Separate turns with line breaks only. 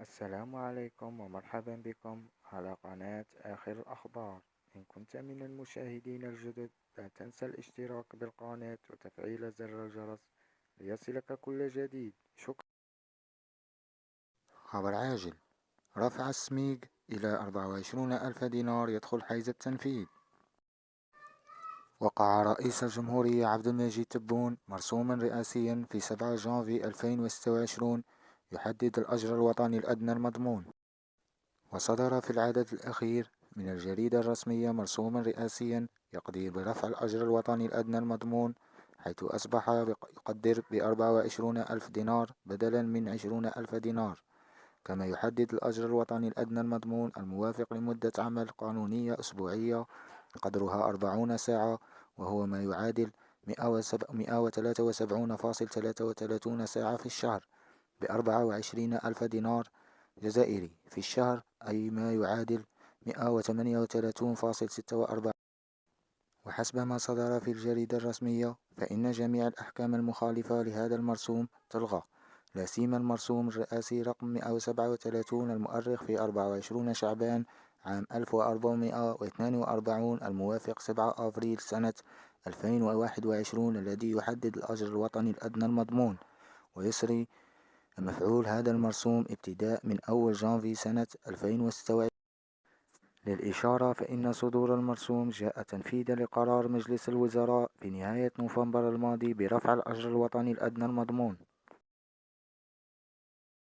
السلام عليكم ومرحبا بكم على قناة آخر الأخبار. إن كنت من المشاهدين الجدد لا تنسى الاشتراك بالقناة وتفعيل زر الجرس ليصلك كل جديد. شكرا. خبر عاجل: رفع السميق إلى 24 ألف دينار يدخل حيز التنفيذ. وقع رئيس الجمهورية عبد المجيد تبون مرسوما رئاسيا في 7 جانفي 2026 يحدد الأجر الوطني الأدنى المضمون. وصدر في العدد الأخير من الجريدة الرسمية مرسوما رئاسيا يقضي برفع الأجر الوطني الأدنى المضمون، حيث أصبح يقدر ب24 ألف دينار بدلا من 20 ألف دينار. كما يحدد الأجر الوطني الأدنى المضمون الموافق لمدة عمل قانونية أسبوعية قدرها 40 ساعة، وهو ما يعادل 173.33 ساعة في الشهر، ب24 ألف دينار جزائري في الشهر، أي ما يعادل 138.46. وحسب ما صدر في الجريدة الرسمية، فإن جميع الأحكام المخالفة لهذا المرسوم تلغى، لا سيما المرسوم الرئاسي رقم 137 المؤرخ في 24 شعبان عام 1442 الموافق 7 أفريل سنة 2021، الذي يحدد الأجر الوطني الأدنى المضمون، ويسري مفعول هذا المرسوم ابتداء من أول جانفي سنة 2026. للإشارة، فإن صدور المرسوم جاء تنفيذا لقرار مجلس الوزراء في نهاية نوفمبر الماضي برفع الأجر الوطني الأدنى المضمون.